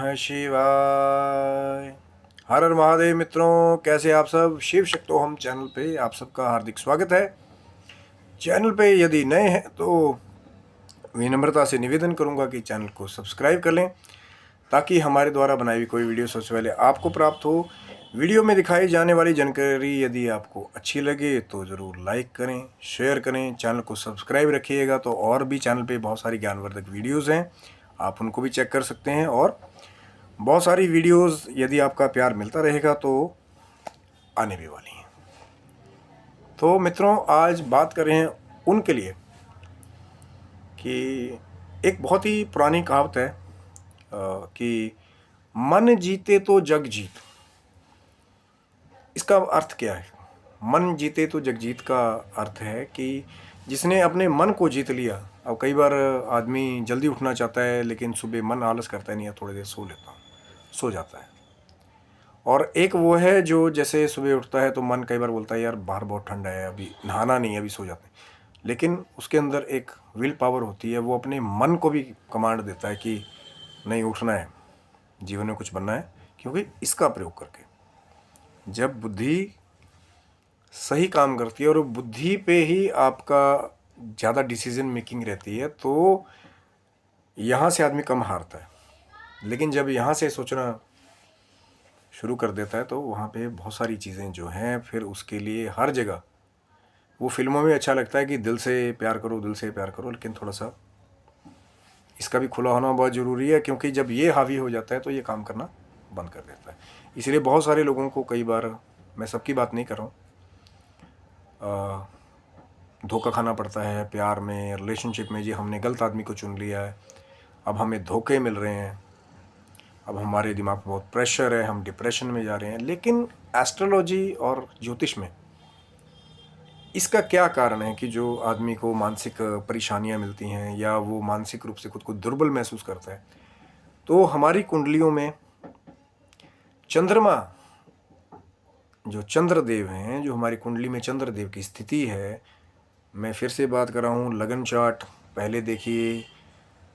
नमः शिवाय। हर हर महादेव। मित्रों, कैसे आप सब? शिव शक्तोहम चैनल पे आप सबका हार्दिक स्वागत है। चैनल पे यदि नए हैं तो विनम्रता से निवेदन करूंगा कि चैनल को सब्सक्राइब कर लें ताकि हमारे द्वारा बनाई हुई कोई वीडियो सबसे पहले आपको प्राप्त हो। वीडियो में दिखाई जाने वाली जानकारी यदि आपको अच्छी लगे तो ज़रूर लाइक करें, शेयर करें, चैनल को सब्सक्राइब रखिएगा। तो और भी चैनल पे बहुत सारी ज्ञानवर्धक वीडियोज़ हैं, आप उनको भी चेक कर सकते हैं। और बहुत सारी वीडियोस यदि आपका प्यार मिलता रहेगा तो आने भी वाली हैं। तो मित्रों, आज बात कर रहे हैं उनके लिए कि एक बहुत ही पुरानी कहावत है कि मन जीते तो जग जीत। इसका अर्थ क्या है? मन जीते तो जग जीत का अर्थ है कि जिसने अपने मन को जीत लिया। अब कई बार आदमी जल्दी उठना चाहता है लेकिन सुबह मन आलस करता है, नहीं थोड़ी देर सो लेता हूँ, सो जाता है। और एक वो है जो जैसे सुबह उठता है तो मन कई बार बोलता है यार बाहर बहुत ठंडा है, अभी नहाना नहीं है, अभी सो जाते हैं। लेकिन उसके अंदर एक विल पावर होती है, वो अपने मन को भी कमांड देता है कि नहीं, उठना है, जीवन में कुछ बनना है। क्योंकि इसका प्रयोग करके जब बुद्धि सही काम करती है और बुद्धि पे ही आपका ज़्यादा डिसीजन मेकिंग रहती है तो यहाँ से आदमी कम हारता है। लेकिन जब यहाँ से सोचना शुरू कर देता है तो वहाँ पे बहुत सारी चीज़ें जो हैं फिर उसके लिए हर जगह, वो फिल्मों में अच्छा लगता है कि दिल से प्यार करो, दिल से प्यार करो, लेकिन थोड़ा सा इसका भी खुला होना बहुत ज़रूरी है। क्योंकि जब ये हावी हो जाता है तो ये काम करना बंद कर देता है। इसलिए बहुत सारे लोगों को कई बार, मैं सबकी बात नहीं कर रहा हूँ, धोखा खाना पड़ता है प्यार में, रिलेशनशिप में। जी हमने गलत आदमी को चुन लिया है, अब हमें धोखे मिल रहे हैं, अब हमारे दिमाग में बहुत प्रेशर है, हम डिप्रेशन में जा रहे हैं। लेकिन एस्ट्रोलॉजी और ज्योतिष में इसका क्या कारण है कि जो आदमी को मानसिक परेशानियां मिलती हैं या वो मानसिक रूप से खुद को दुर्बल महसूस करता है? तो हमारी कुंडलियों में चंद्रमा, जो चंद्रदेव हैं, जो हमारी कुंडली में चंद्रदेव की स्थिति है, मैं फिर से बात कर रहा हूँ, लगन चार्ट पहले देखिए,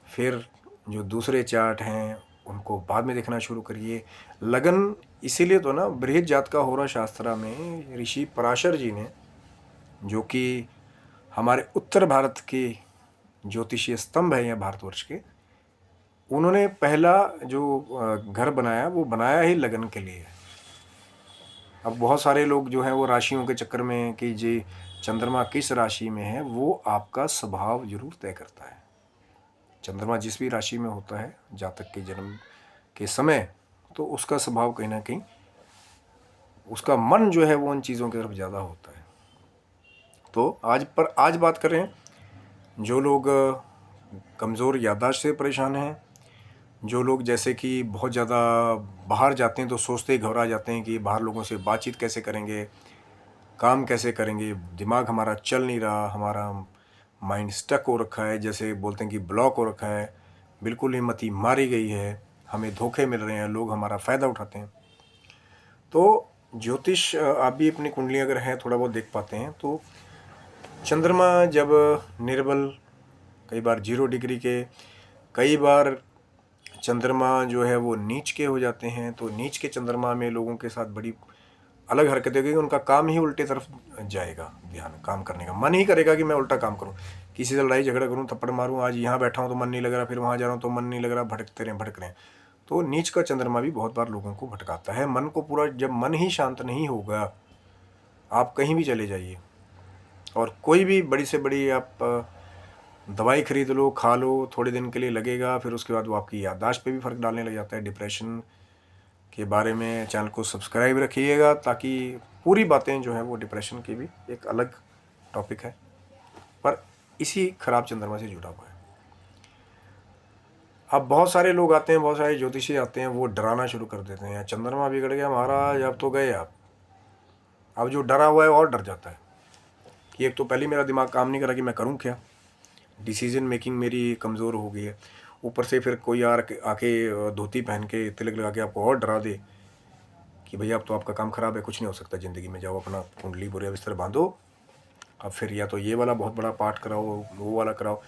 फिर जो दूसरे चार्ट हैं उनको बाद में देखना शुरू करिए। लगन इसीलिए तो ना, बृहद जातका होरा शास्त्रा में ऋषि पराशर जी ने, जो कि हमारे उत्तर भारत के ज्योतिषीय स्तंभ है या भारतवर्ष के, उन्होंने पहला जो घर बनाया वो बनाया ही लगन के लिए। अब बहुत सारे लोग जो हैं वो राशियों के चक्कर में कि जी चंद्रमा किस राशि में है, वो आपका स्वभाव जरूर तय करता है। चंद्रमा जिस भी राशि में होता है जातक के जन्म के समय, तो उसका स्वभाव कहीं ना कहीं, उसका मन जो है वो उन चीज़ों की तरफ ज़्यादा होता है। तो आज बात कर रहे हैं जो लोग कमज़ोर याददाश्त से परेशान हैं, जो लोग जैसे कि बहुत ज़्यादा बाहर जाते हैं तो सोचते ही घबरा जाते हैं कि बाहर लोगों से बातचीत कैसे करेंगे, काम कैसे करेंगे, दिमाग हमारा चल नहीं रहा, हमारा माइंड स्टक हो रखा है, जैसे बोलते हैं कि ब्लॉक हो रखा है, बिल्कुल हिम्मत मारी गई है, हमें धोखे मिल रहे हैं, लोग हमारा फ़ायदा उठाते हैं। तो ज्योतिष आप भी अपनी कुंडली अगर है थोड़ा बहुत देख पाते हैं तो चंद्रमा जब निर्बल, कई बार 0 डिग्री के, कई बार चंद्रमा जो है वो नीच के हो जाते हैं, तो नीच के चंद्रमा में लोगों के साथ बड़ी अलग हरकतें होगी, उनका काम ही उल्टे तरफ जाएगा, ध्यान काम करने का मन ही करेगा कि मैं उल्टा काम करूं, किसी से लड़ाई झगड़ा करूं, थप्पड़ मारूं, आज यहाँ बैठा हूं तो मन नहीं लग रहा, फिर वहाँ जा रहा हूं तो मन नहीं लग रहा, भटक रहे हैं। तो नीच का चंद्रमा भी बहुत बार लोगों को भटकाता है मन को पूरा। जब मन ही शांत नहीं होगा, आप कहीं भी चले जाइए और कोई भी बड़ी से बड़ी आप दवाई खरीद लो, खा लो, थोड़े दिन के लिए लगेगा, फिर उसके बाद वो आपकी याददाश्त पे भी फ़र्क डालने लग जाता है। डिप्रेशन के बारे में चैनल को सब्सक्राइब रखिएगा ताकि पूरी बातें जो हैं वो, डिप्रेशन की भी एक अलग टॉपिक है पर इसी खराब चंद्रमा से जुड़ा हुआ है। अब बहुत सारे लोग आते हैं, बहुत सारे ज्योतिषी आते हैं, वो डराना शुरू कर देते हैं, चंद्रमा बिगड़ गया महाराज, अब तो गए आप। अब जो डरा हुआ है और डर जाता है कि एक तो पहले मेरा दिमाग काम नहीं करा कि मैं करूँ क्या, डिसीजन मेकिंग मेरी कमज़ोर हो गई है, ऊपर से फिर कोई आके धोती पहन के तिलक लगा के आपको और डरा दे कि भैया अब तो आपका काम ख़राब है, कुछ नहीं हो सकता ज़िंदगी में, जाओ अपना कुंडली बुरे बिस्तर बांधो, अब फिर या तो ये वाला बहुत बड़ा पाठ कराओ, वो वाला कराओ।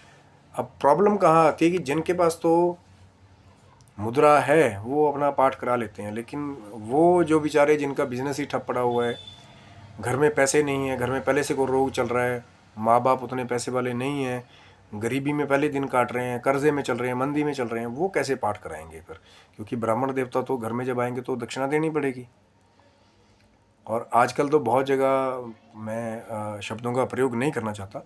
अब प्रॉब्लम कहाँ आती है कि जिनके पास तो मुद्रा है वो अपना पाठ करा लेते हैं, लेकिन वो जो बेचारे जिनका बिजनेस ही ठप पड़ा हुआ है, घर में पैसे नहीं है, घर में पहले से कोई रोग चल रहा है, माँ बाप उतने पैसे वाले नहीं हैं, गरीबी में पहले दिन काट रहे हैं, कर्जे में चल रहे हैं, मंदी में चल रहे हैं, वो कैसे पाठ कराएंगे फिर? क्योंकि ब्राह्मण देवता तो घर में जब आएंगे तो दक्षिणा देनी पड़ेगी। और आजकल तो बहुत जगह, मैं शब्दों का प्रयोग नहीं करना चाहता,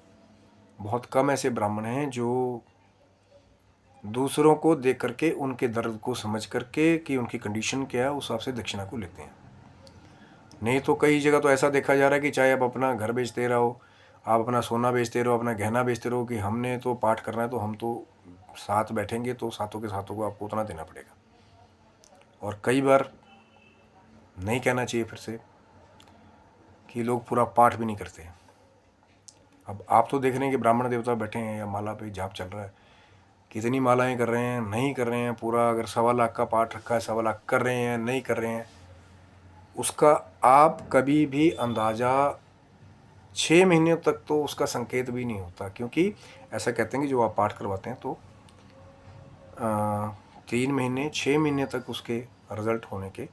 बहुत कम ऐसे ब्राह्मण हैं जो दूसरों को देख करके उनके दर्द को समझ करके कि उनकी कंडीशन क्या है उस हिसाब से दक्षिणा को लेते हैं। नहीं तो कई जगह तो ऐसा देखा जा रहा है कि चाहे आप अपना घर बेचते रहो, आप अपना सोना बेचते रहो, अपना गहना बेचते रहो, कि हमने तो पाठ करना है तो हम तो साथ बैठेंगे तो साथों के साथों को आपको उतना देना पड़ेगा। और कई बार नहीं कहना चाहिए फिर से कि लोग पूरा पाठ भी नहीं करते। अब आप तो देख रहे हैं कि ब्राह्मण देवता बैठे हैं या माला पे जाप चल रहा है, कितनी मालाएं कर रहे हैं, नहीं कर रहे हैं पूरा, अगर 1.25 लाख का पाठ रखा है 1.25 लाख कर रहे हैं, नहीं कर रहे हैं, उसका आप कभी भी अंदाज़ा 6 महीने तक तो उसका संकेत भी नहीं होता। क्योंकि ऐसा कहते हैं कि जो आप पाठ करवाते हैं तो 3 महीने 6 महीने तक उसके रिज़ल्ट होने के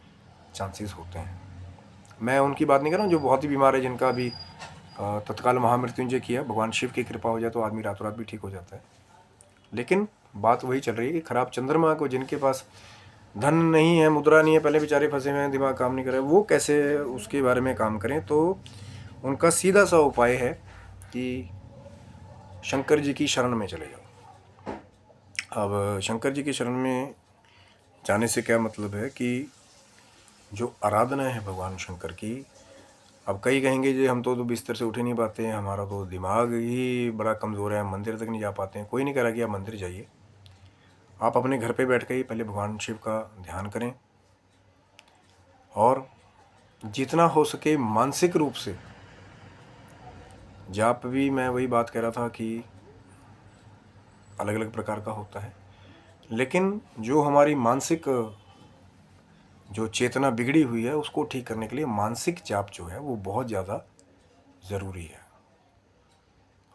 चांसेस होते हैं। मैं उनकी बात नहीं कर रहा हूँ जो बहुत ही बीमार है, जिनका अभी तत्काल महामृत्युंजय किया, भगवान शिव की कृपा हो जाए तो आदमी रातों रात भी ठीक हो जाता है। लेकिन बात वही चल रही है कि खराब चंद्रमा को, जिनके पास धन नहीं है, मुद्रा नहीं है, पहले बेचारे फंसे हुए हैं, दिमाग काम नहीं कर रहे, वो कैसे उसके बारे में काम करें? तो उनका सीधा सा उपाय है कि शंकर जी की शरण में चले जाओ। अब शंकर जी की शरण में जाने से क्या मतलब है कि जो आराधना है भगवान शंकर की, अब कई कहेंगे जी हम तो बिस्तर से उठ ही नहीं पाते हैं, हमारा तो दिमाग ही बड़ा कमज़ोर है, हम मंदिर तक नहीं जा पाते हैं। कोई नहीं कह रहा कि आप मंदिर जाइए, आप अपने घर पे बैठ के ही पहले भगवान शिव का ध्यान करें, और जितना हो सके मानसिक रूप से जाप भी, मैं वही बात कह रहा था कि अलग अलग प्रकार का होता है, लेकिन जो हमारी मानसिक जो चेतना बिगड़ी हुई है उसको ठीक करने के लिए मानसिक जाप जो है वो बहुत ज़्यादा ज़रूरी है।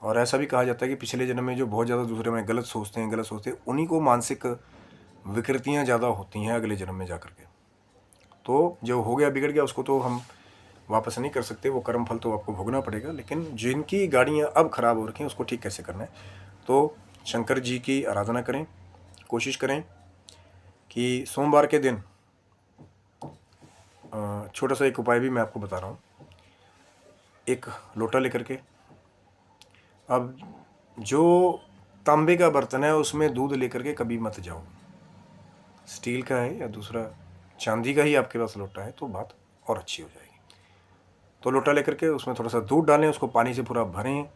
और ऐसा भी कहा जाता है कि पिछले जन्म में जो बहुत ज़्यादा दूसरे में गलत सोचते हैं, उन्हीं को मानसिक विकृतियाँ ज़्यादा होती हैं अगले जन्म में जा कर के। तो जो हो गया बिगड़ गया उसको तो हम वापस नहीं कर सकते, वो कर्म फल तो आपको भोगना पड़ेगा। लेकिन जिनकी गाड़ियाँ अब ख़राब हो रखी हैं उसको ठीक कैसे करना है? तो शंकर जी की आराधना करें, कोशिश करें कि सोमवार के दिन छोटा सा एक उपाय भी मैं आपको बता रहा हूँ। एक लोटा लेकर के, अब जो तांबे का बर्तन है उसमें दूध लेकर के कभी मत जाओ, स्टील का है या दूसरा चांदी का ही आपके पास लोटा है तो बात और अच्छी हो जाएगी। तो लोटा लेकर के उसमें थोड़ा सा दूध डालें, उसको पानी से पूरा भरें,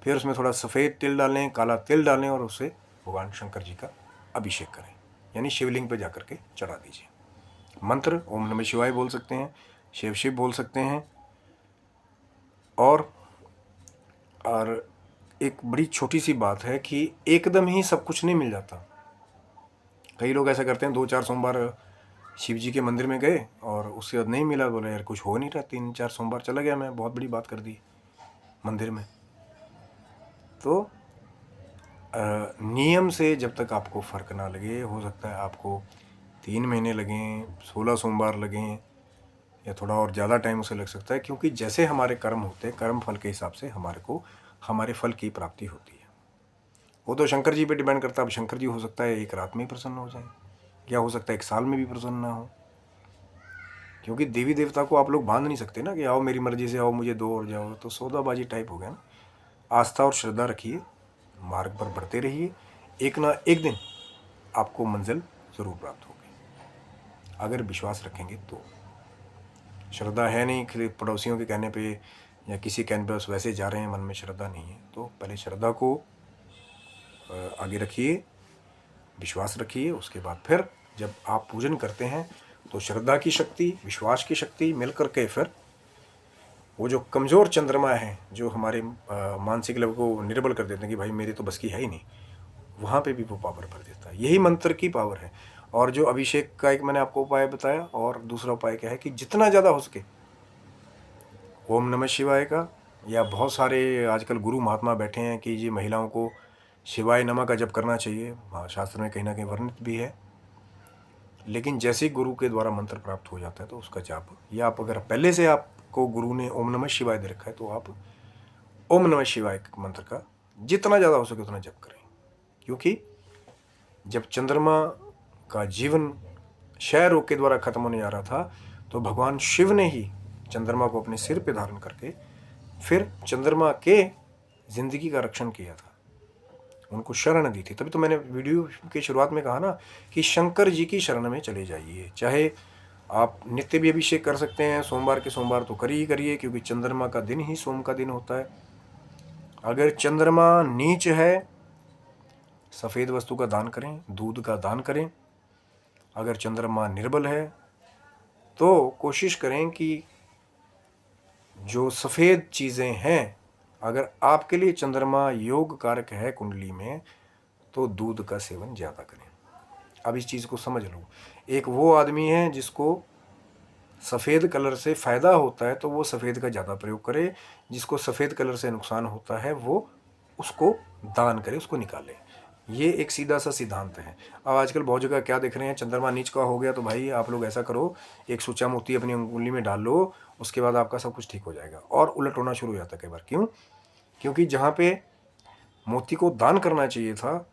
फिर उसमें थोड़ा सफ़ेद तिल डालें, काला तिल डालें, और उससे भगवान शंकर जी का अभिषेक करें, यानी शिवलिंग पे जा कर के चढ़ा दीजिए। मंत्र ओम नमः शिवाय बोल सकते हैं, शिव शिव बोल सकते हैं। और एक बड़ी छोटी सी बात है कि एकदम ही सब कुछ नहीं मिल जाता। कई लोग ऐसा करते हैं, 2-4 सोमवार शिव जी के मंदिर में गए और उसके बाद नहीं मिला, बोले यार कुछ हो नहीं रहा, 3-4 सोमवार चला गया मैं, बहुत बड़ी बात कर दी मंदिर में। तो नियम से जब तक आपको फ़र्क ना लगे, हो सकता है आपको 3 महीने लगें, 16 सोमवार लगें, या थोड़ा और ज़्यादा टाइम उसे लग सकता है, क्योंकि जैसे हमारे कर्म होते हैं, कर्म फल के हिसाब से हमारे को हमारे फल की प्राप्ति होती है। वो तो शंकर जी पे डिपेंड करता है। अब शंकर जी हो सकता है एक रात में ही प्रसन्न हो जाए, या हो सकता है 1 साल में भी प्रसन्न ना हो, क्योंकि देवी देवता को आप लोग बांध नहीं सकते ना कि आओ मेरी मर्जी से आओ, मुझे दो और जाओ, तो सौदाबाजी टाइप हो गया ना। आस्था और श्रद्धा रखिए, मार्ग पर बढ़ते रहिए, एक ना एक दिन आपको मंजिल ज़रूर प्राप्त होगी, अगर विश्वास रखेंगे तो। श्रद्धा है नहीं, फिर पड़ोसियों के कहने पे या किसी कहने पे बस वैसे जा रहे हैं, मन में श्रद्धा नहीं है, तो पहले श्रद्धा को आगे रखिए, विश्वास रखिए, उसके बाद फिर जब आप पूजन करते हैं तो श्रद्धा की शक्ति, विश्वास की शक्ति मिल करके फिर वो जो कमज़ोर चंद्रमा है, जो हमारे मानसिक लेवल को निर्बल कर देते हैं कि भाई मेरी तो बस की है ही नहीं, वहाँ पे भी वो पावर भर देता है। यही मंत्र की पावर है। और जो अभिषेक का एक मैंने आपको उपाय बताया, और दूसरा उपाय क्या है कि जितना ज़्यादा हो सके ओम नमः शिवाय का, या बहुत सारे आजकल गुरु महात्मा बैठे हैं कि जी महिलाओं को शिवाय नमः का जप करना चाहिए, शास्त्र में कहीं ना कहीं वर्णित भी है। लेकिन जैसे ही गुरु के द्वारा मंत्र प्राप्त हो जाता है तो उसका जाप, या आप अगर पहले से आपको गुरु ने ओम नमः शिवाय दे रखा है तो आप ओम नमः शिवाय मंत्र का जितना ज़्यादा हो सके उतना जप करें। क्योंकि जब चंद्रमा का जीवन क्षय रोग के द्वारा खत्म होने जा रहा था तो भगवान शिव ने ही चंद्रमा को अपने सिर पे धारण करके फिर चंद्रमा के जिंदगी का रक्षण किया था, उनको शरण दी थी। तभी तो मैंने वीडियो की शुरुआत में कहा ना कि शंकर जी की शरण में चले जाइए। चाहे आप नित्य भी अभिषेक कर सकते हैं, सोमवार के सोमवार तो करिए करिए, क्योंकि चंद्रमा का दिन ही सोम का दिन होता है। अगर चंद्रमा नीच है, सफ़ेद वस्तु का दान करें, दूध का दान करें। अगर चंद्रमा निर्बल है तो कोशिश करें कि जो सफ़ेद चीज़ें हैं, अगर आपके लिए चंद्रमा योग कारक है कुंडली में, तो दूध का सेवन ज़्यादा करें। अब इस चीज़ को समझ लो, एक वो आदमी है जिसको सफ़ेद कलर से फ़ायदा होता है तो वो सफ़ेद का ज़्यादा प्रयोग करे, जिसको सफ़ेद कलर से नुकसान होता है वो उसको दान करे, उसको निकाले। ये एक सीधा सा सिद्धांत है। अब आजकल बहुत जगह क्या देख रहे हैं, चंद्रमा नीच का हो गया तो भाई आप लोग ऐसा करो, एक सुचा मोती अपनी उंगली में डाल लो, उसके बाद आपका सब कुछ ठीक हो जाएगा। और उलट होना शुरू हो जाता है कई बार। क्यों? क्योंकि जहाँ पे मोती को दान करना चाहिए था,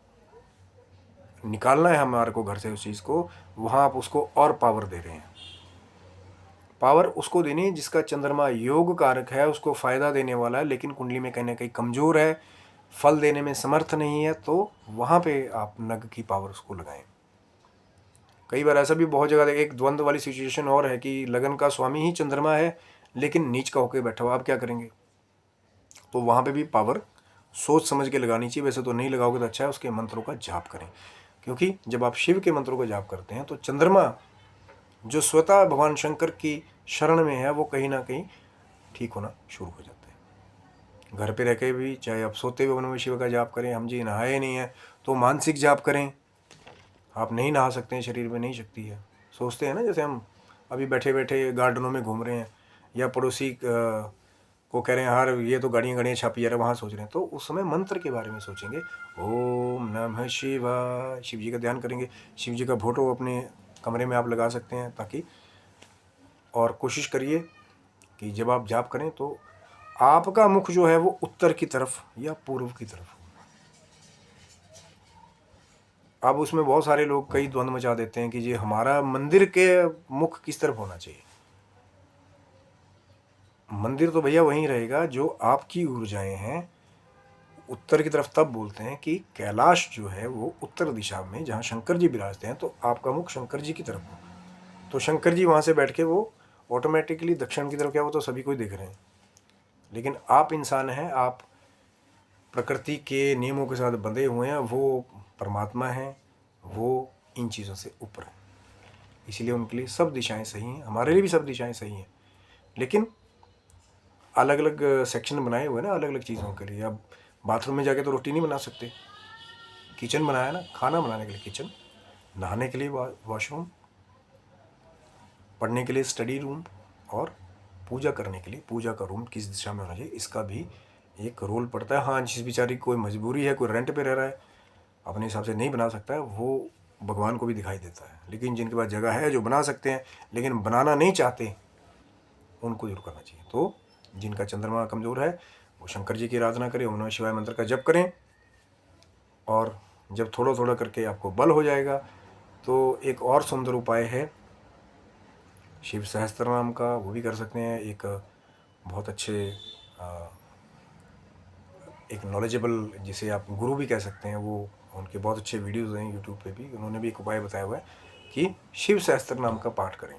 निकालना है हमारे को घर से उस चीज़ को, वहाँ आप उसको और पावर दे रहे हैं। पावर उसको देनी है जिसका चंद्रमा योग कारक है, उसको फ़ायदा देने वाला है, लेकिन कुंडली में कहीं ना कहीं कमज़ोर है, फल देने में समर्थ नहीं है, तो वहाँ पे आप नग की पावर उसको लगाएं। कई बार ऐसा भी बहुत जगह एक द्वंद्व वाली सिचुएशन और है कि लगन का स्वामी ही चंद्रमा है लेकिन नीच का होकर बैठा हुआ, आप क्या करेंगे? तो वहाँ पे भी पावर सोच समझ के लगानी चाहिए। वैसे तो नहीं लगाओगे तो अच्छा है, उसके मंत्रों का जाप करें। क्योंकि जब आप शिव के मंत्रों का जाप करते हैं तो चंद्रमा जो स्वतः भगवान शंकर की शरण में है वो कहीं ना कहीं ठीक होना शुरू हो जाता है। घर पे रह के भी, चाहे आप सोते हुए ओम नमः शिवाय का जाप करें, हम जी नहाए नहीं हैं तो मानसिक जाप करें। आप नहीं नहा सकते हैं, शरीर में नहीं शक्ति है, सोचते हैं ना, जैसे हम अभी बैठे बैठे गार्डनों में घूम रहे हैं या पड़ोसी को कह रहे हैं यार ये तो गाड़ियाँ गाड़ियाँ छापी जा रहा है, वहाँ सोच रहे हैं, तो उस समय मंत्र के बारे में सोचेंगे। ओम नमः शिवाय, शिव जी का ध्यान करेंगे। शिव जी का फोटो अपने कमरे में आप लगा सकते हैं ताकि, और कोशिश करिए कि जब आप जाप करें तो आपका मुख जो है वो उत्तर की तरफ या पूर्व की तरफ हो। अब उसमें बहुत सारे लोग कई द्वंद्व मचा देते हैं कि जी हमारा मंदिर के मुख किस तरफ होना चाहिए। मंदिर तो भैया वहीं रहेगा जो आपकी ऊर्जाएं हैं। उत्तर की तरफ तब बोलते हैं कि कैलाश जो है वो उत्तर दिशा में जहाँ शंकर जी विराजते हैं, तो आपका मुख शंकर जी की तरफ हो, तो शंकर जी वहाँ से बैठ के वो ऑटोमेटिकली दक्षिण की तरफ, क्या वो तो सभी को ही देख रहे हैं। लेकिन आप इंसान हैं, आप प्रकृति के नियमों के साथ बंधे हुए हैं, वो परमात्मा हैं, वो इन चीज़ों से ऊपर है। इसीलिए उनके लिए सब दिशाएं सही हैं, हमारे लिए भी सब दिशाएं सही हैं, लेकिन अलग अलग सेक्शन बनाए हुए हैं ना अलग अलग चीज़ों के लिए। अब बाथरूम में जाके तो रोटी नहीं बना सकते, किचन बनाया ना खाना बनाने के लिए किचन, नहाने के लिए वॉशरूम, पढ़ने के लिए स्टडी रूम, और पूजा करने के लिए पूजा का रूम किस दिशा में होना चाहिए, इसका भी एक रोल पड़ता है। हाँ, जिस बेचारी कोई मजबूरी है, कोई रेंट पे रह रहा है, अपने हिसाब से नहीं बना सकता है, वो भगवान को भी दिखाई देता है। लेकिन जिनके पास जगह है, जो बना सकते हैं लेकिन बनाना नहीं चाहते, उनको जरूर करना चाहिए। तो जिनका चंद्रमा कमज़ोर है वो शंकर जी की आराधना करें, ओम नमः शिवाय मंत्र का जप करें, और जब थोड़ा थोड़ा करके आपको बल हो जाएगा तो एक और सुंदर उपाय है शिव सहस्त्रनाम का, वो भी कर सकते हैं। एक बहुत अच्छे एक नॉलेजेबल, जिसे आप गुरु भी कह सकते हैं, वो उनके बहुत अच्छे वीडियोज़ हैं यूट्यूब पे भी, उन्होंने भी एक उपाय बताया हुआ है कि शिव सहस्त्रनाम का पाठ करें,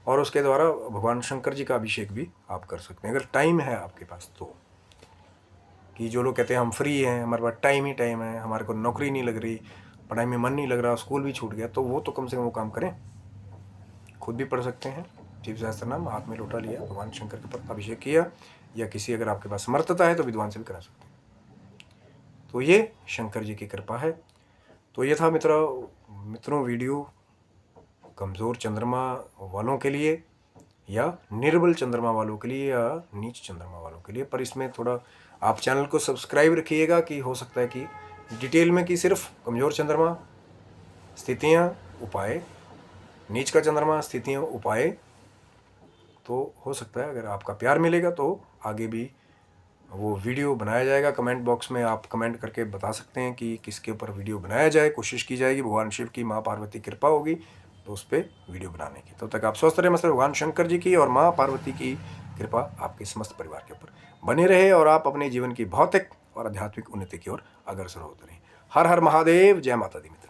और उसके द्वारा भगवान शंकर जी का अभिषेक भी आप कर सकते हैं अगर टाइम है आपके पास तो। कि जो लोग कहते हैं हम फ्री हैं, हमारे पास टाइम ही टाइम है, हमारे को नौकरी नहीं लग रही, पढ़ाई में मन नहीं लग रहा, स्कूल भी छूट गया, तो वो तो कम से कम वो काम करें। खुद भी पढ़ सकते हैं शिव सहस्त्रनाम, हाथ में लोटा लिया, भगवान शंकर के ऊपर अभिषेक किया, या किसी अगर आपके पास समर्थता है तो विद्वान से भी करा सकते हैं। तो ये शंकर जी की कृपा है। तो ये था मित्रों वीडियो कमज़ोर चंद्रमा वालों के लिए, या निर्बल चंद्रमा वालों के लिए, या नीच चंद्रमा वालों के लिए। पर इसमें थोड़ा आप चैनल को सब्सक्राइब रखिएगा कि हो सकता है कि डिटेल में कि सिर्फ कमज़ोर चंद्रमा, स्थितियाँ, उपाय नीच का चंद्रमा स्थितियों उपाय, तो हो सकता है अगर आपका प्यार मिलेगा तो आगे भी वो वीडियो बनाया जाएगा। कमेंट बॉक्स में आप कमेंट करके बता सकते हैं कि किसके ऊपर वीडियो बनाया जाए। कोशिश की जाएगी, भगवान शिव की, माँ पार्वती की कृपा होगी तो उस पर वीडियो बनाने की। तब तक आप स्वस्थ रहे, मस्त रहे, भगवान शंकर जी की और माँ पार्वती की कृपा आपके समस्त परिवार के ऊपर बने रहे और आप अपने जीवन की भौतिक और आध्यात्मिक उन्नति की ओर अग्रसर होते रहें। हर हर महादेव, जय माता दी मित्र।